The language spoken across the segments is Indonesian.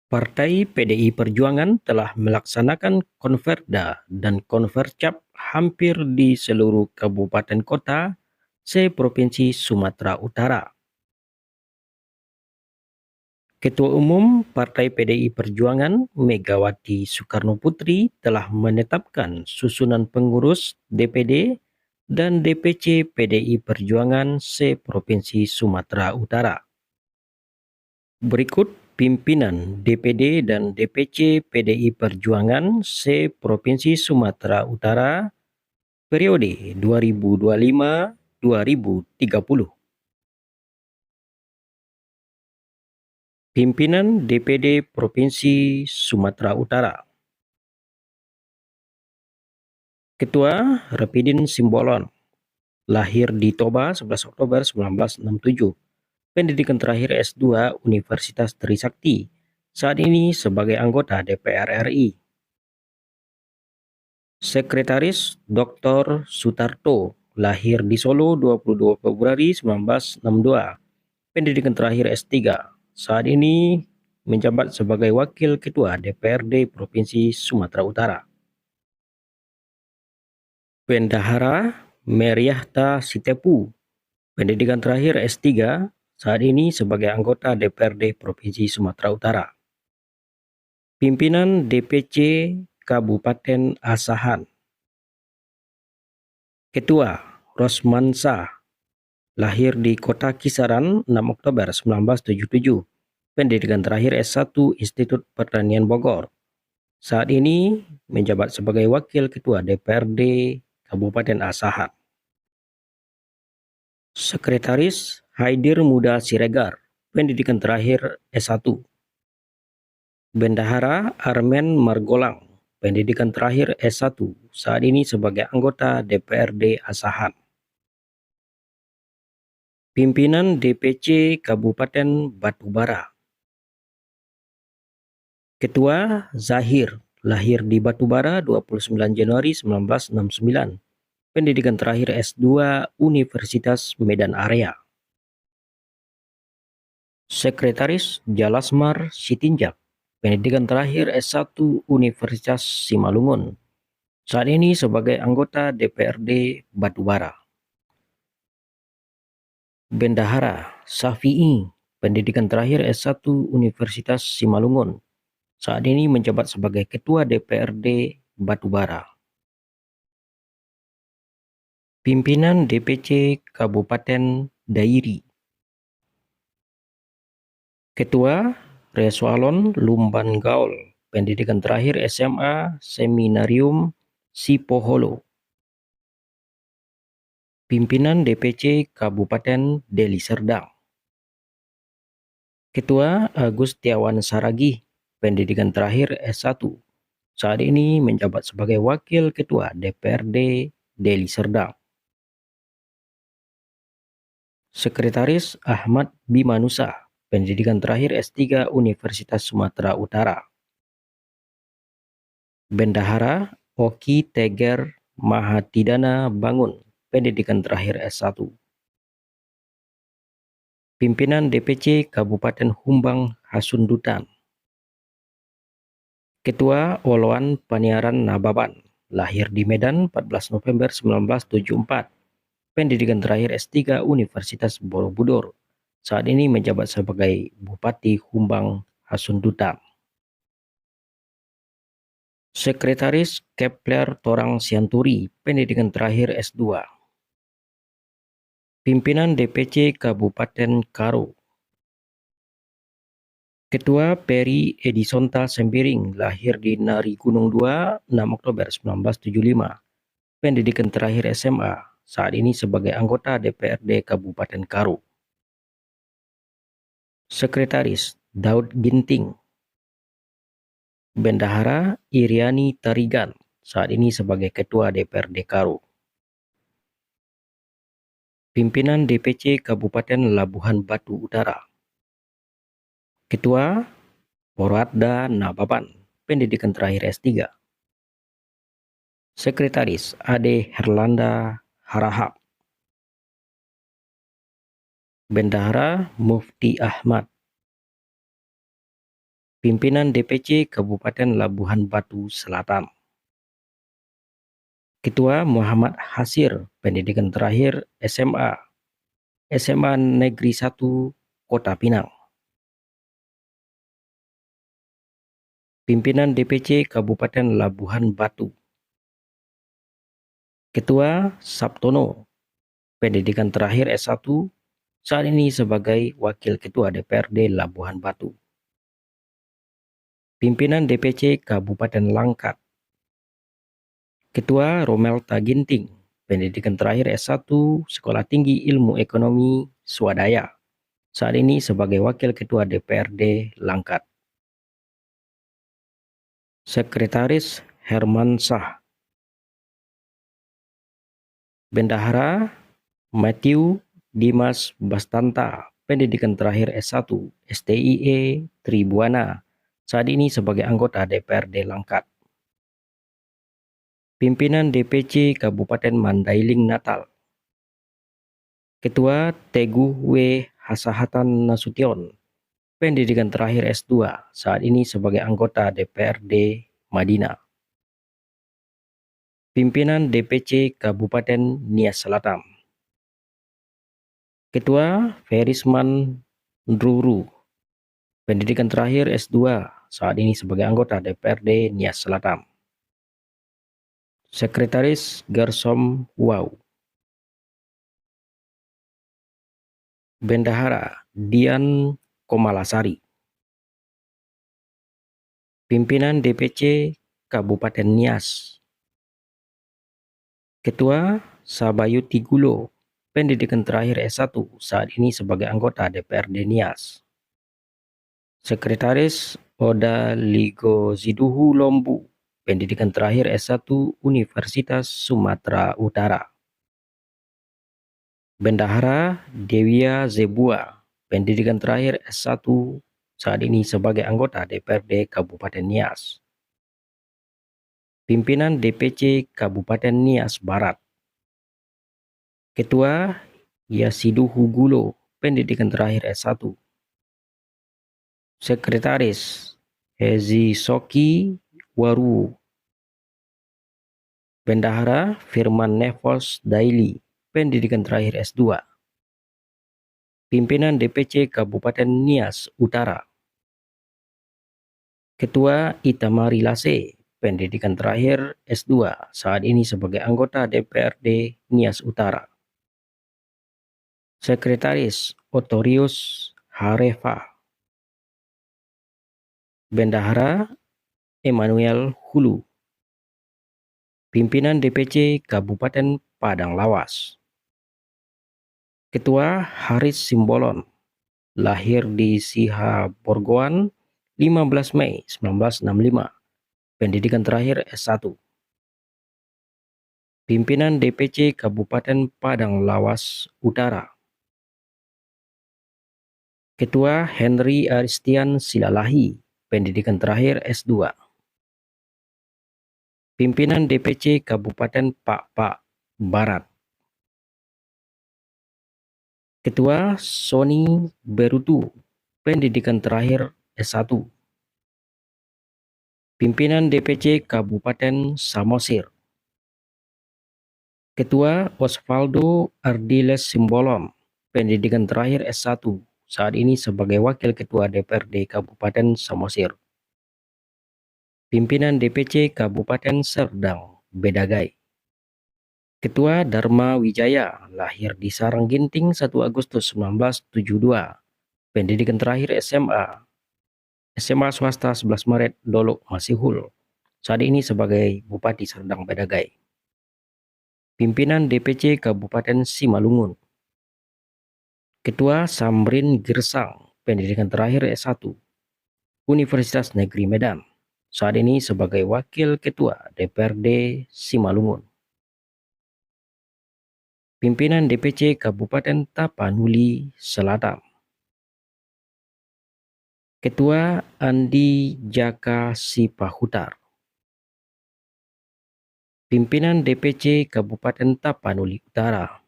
Partai PDI Perjuangan telah melaksanakan Konverda dan Konvercap hampir di seluruh kabupaten kota se-Provinsi Sumatera Utara. Ketua Umum Partai PDI Perjuangan Megawati Soekarnoputri telah menetapkan susunan pengurus DPD dan DPC PDI Perjuangan se-Provinsi Sumatera Utara. Berikut pimpinan DPD dan DPC PDI Perjuangan se-Provinsi Sumatera Utara periode 2025-2030. Pimpinan DPD Provinsi Sumatera Utara. Ketua Rapidin Simbolon, lahir di Toba 11 Oktober 1967. Pendidikan terakhir S2 Universitas Trisakti, saat ini sebagai anggota DPR RI. Sekretaris Dr. Sutarto, lahir di Solo 22 Februari 1962. Pendidikan terakhir S3, saat ini menjabat sebagai Wakil Ketua DPRD Provinsi Sumatera Utara. Bendahara Meriahta Sitepu, pendidikan terakhir S3, saat ini sebagai anggota DPRD Provinsi Sumatera Utara. Pimpinan DPC Kabupaten Asahan. Ketua Rosmansa, lahir di Kota Kisaran 6 Oktober 1977. Pendidikan terakhir S1 Institut Pertanian Bogor. Saat ini menjabat sebagai Wakil Ketua DPRD Kabupaten Asahan. Sekretaris Haidir Muda Siregar, pendidikan terakhir S1. Bendahara Armen Margolang, pendidikan terakhir S1, saat ini sebagai anggota DPRD Asahan. Pimpinan DPC Kabupaten Batubara. Ketua Zahir, lahir di Batubara 29 Januari 1969. Pendidikan terakhir S2 Universitas Medan Area. Sekretaris Jalasmar Sitinjak, pendidikan terakhir S1 Universitas Simalungun. Saat ini sebagai anggota DPRD Batubara. Bendahara Safi'i, pendidikan terakhir S1 Universitas Simalungun. Saat ini menjabat sebagai Ketua DPRD Batubara. Pimpinan DPC Kabupaten Dairi. Ketua Reswalon Lumban Gaul, pendidikan terakhir SMA Seminarium Sipoholo. Pimpinan DPC Kabupaten Deli Serdang. Ketua Agustiawan Saragih, pendidikan terakhir S1. Saat ini menjabat sebagai Wakil Ketua DPRD Deli Serdang. Sekretaris Ahmad Bimanusa, pendidikan terakhir S3 Universitas Sumatera Utara. Bendahara Oki Teger Mahatidana Bangun, pendidikan terakhir S1. Pimpinan DPC Kabupaten Humbang Hasundutan. Ketua Oloan Paniaran Nababan, lahir di Medan 14 November 1974. Pendidikan terakhir S3 Universitas Borobudur. Saat ini menjabat sebagai Bupati Humbang Hasundutan. Sekretaris Kepler Torang Sianturi, pendidikan terakhir S2. Pimpinan DPC Kabupaten Karo. Ketua Peri Edisonta Sembiring, lahir di Nari Gunung 2, 6 Oktober 1975. Pendidikan terakhir SMA. Saat ini sebagai anggota DPRD Kabupaten Karo. Sekretaris Daud Ginting. Bendahara Iriani Tarigan, saat ini sebagai Ketua DPRD Karo. Pimpinan DPC Kabupaten Labuhan Batu Utara. Ketua Poradda Nababan, pendidikan terakhir S3. Sekretaris Ade Herlanda Harahap. Bendahara Mufti Ahmad. Pimpinan DPC Kabupaten Labuhan Batu Selatan. Ketua Muhammad Hasir, pendidikan terakhir SMA, SMA Negeri 1, Kota Pinang. Pimpinan DPC Kabupaten Labuhan Batu. Ketua Sabtono, pendidikan terakhir S1, saat ini sebagai Wakil Ketua DPRD Labuhan Batu. Pimpinan DPC Kabupaten Langkat. Ketua Romelta Ginting, pendidikan terakhir S1, Sekolah Tinggi Ilmu Ekonomi Swadaya, saat ini sebagai Wakil Ketua DPRD Langkat. Sekretaris Herman Shah. Bendahara Matthew Dimas Bastanta, pendidikan terakhir S1, STIE Tribuana, saat ini sebagai anggota DPRD Langkat. Pimpinan DPC Kabupaten Mandailing Natal. Ketua Teguh W. Hasahatan Nasution, pendidikan terakhir S2, saat ini sebagai anggota DPRD Madinah. Pimpinan DPC Kabupaten Nias Selatan. Ketua Ferisman Ndruru, pendidikan terakhir S2, saat ini sebagai anggota DPRD Nias Selatan. Sekretaris Gersom Wow. Bendahara Dian Komalasari. Pimpinan DPC Kabupaten Nias. Ketua Sabayuti Gulo, pendidikan terakhir S1, saat ini sebagai anggota DPRD Nias. Sekretaris Oda Ligo Ziduhu Lombu, pendidikan terakhir S1, Universitas Sumatera Utara. Bendahara Dewia Zebua, pendidikan terakhir S1, saat ini sebagai anggota DPRD Kabupaten Nias. Pimpinan DPC Kabupaten Nias Barat. Ketua Yasiduhu Gulo, pendidikan terakhir S1. Sekretaris Hezi Soki Waru. Bendahara Firman Nevos Daily, pendidikan terakhir S2. Pimpinan DPC Kabupaten Nias Utara. Ketua Itamari Lase, pendidikan terakhir S2, saat ini sebagai anggota DPRD Nias Utara. Sekretaris Otorius Harefa. Bendahara Emmanuel Hulu. Pimpinan DPC Kabupaten Padang Lawas. Ketua Haris Simbolon, lahir di Sihaborgoan 15 Mei 1965, pendidikan terakhir S1. Pimpinan DPC Kabupaten Padang Lawas Utara. Ketua Henry Aristian Silalahi, pendidikan terakhir S2. Pimpinan DPC Kabupaten Pak Barat. Ketua Sony Berutu, pendidikan terakhir S1. Pimpinan DPC Kabupaten Samosir. Ketua Osvaldo Ardiles Simbolon, pendidikan terakhir S1, saat ini sebagai Wakil Ketua DPRD Kabupaten Samosir. Pimpinan DPC Kabupaten Serdang Bedagai. Ketua Dharma Wijaya, lahir di Sarangginting 1 Agustus 1972, pendidikan terakhir SMA, SMA swasta 11 Maret Dolok Masihul, saat ini sebagai Bupati Serdang Bedagai. Pimpinan DPC Kabupaten Simalungun. Ketua Samrin Girsang, pendidikan terakhir S1, Universitas Negeri Medan, saat ini sebagai Wakil Ketua DPRD Simalungun. Pimpinan DPC Kabupaten Tapanuli Selatan. Ketua Andi Jaka Sipahutar. Pimpinan DPC Kabupaten Tapanuli Utara.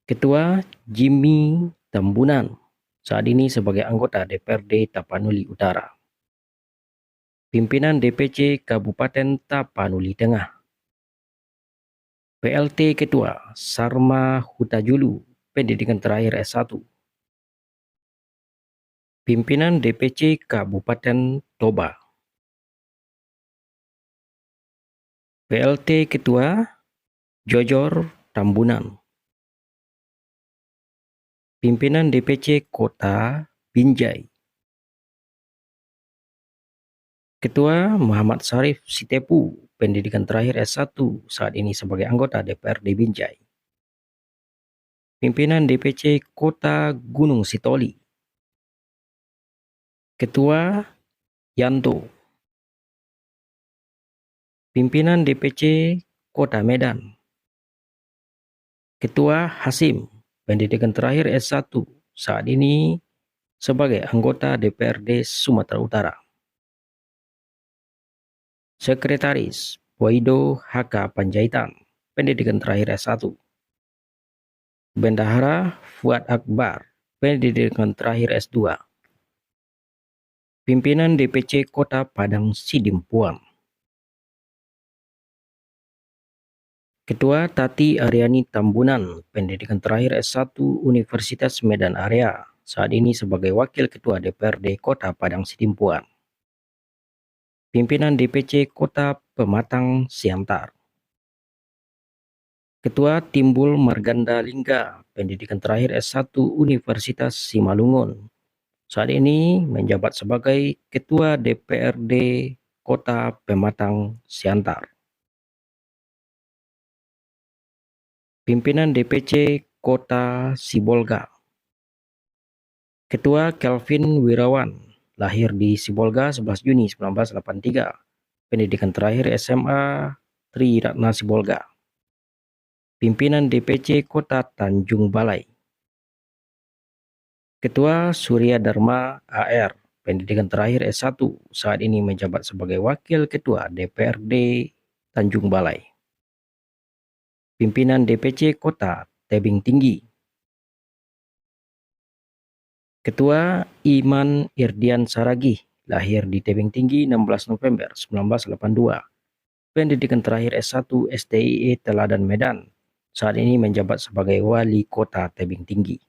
Ketua Jimmy Tambunan, Saat ini sebagai anggota DPRD Tapanuli Utara. Pimpinan DPC Kabupaten Tapanuli Tengah. PLT Ketua Sarma Hutajulu, pendidikan terakhir S1. Pimpinan DPC Kabupaten Toba. PLT Ketua Jojor Tambunan. Pimpinan DPC Kota Binjai. Ketua Muhammad Syarif Sitepu, pendidikan terakhir S1, saat ini sebagai anggota DPRD Binjai. Pimpinan DPC Kota Gunung Sitoli. Ketua Yanto. Pimpinan DPC Kota Medan. Ketua Hasim, pendidikan terakhir S1, saat ini sebagai anggota DPRD Sumatera Utara. Sekretaris Boido HK Panjaitan, pendidikan terakhir S1. Bendahara Fuad Akbar, pendidikan terakhir S2. Pimpinan DPC Kota Padang Sidimpuan. Ketua Tati Aryani Tambunan, pendidikan terakhir S1 Universitas Medan Area, saat ini sebagai Wakil Ketua DPRD Kota Padang Sidimpuan. Pimpinan DPC Kota Pematang Siantar. Ketua Timbul Marganda Lingga, pendidikan terakhir S1 Universitas Simalungun, saat ini menjabat sebagai Ketua DPRD Kota Pematang Siantar. Pimpinan DPC Kota Sibolga. Ketua Kelvin Wirawan, lahir di Sibolga 11 Juni 1983, pendidikan terakhir SMA Tri Ratna Sibolga. Pimpinan DPC Kota Tanjung Balai. Ketua Surya Dharma AR, pendidikan terakhir S1, saat ini menjabat sebagai Wakil Ketua DPRD Tanjung Balai. Pimpinan DPC Kota Tebing Tinggi. Ketua Iman Irdian Saragih, lahir di Tebing Tinggi 16 November 1982, pendidikan terakhir S1 STIE Teladan Medan, saat ini menjabat sebagai Wali Kota Tebing Tinggi.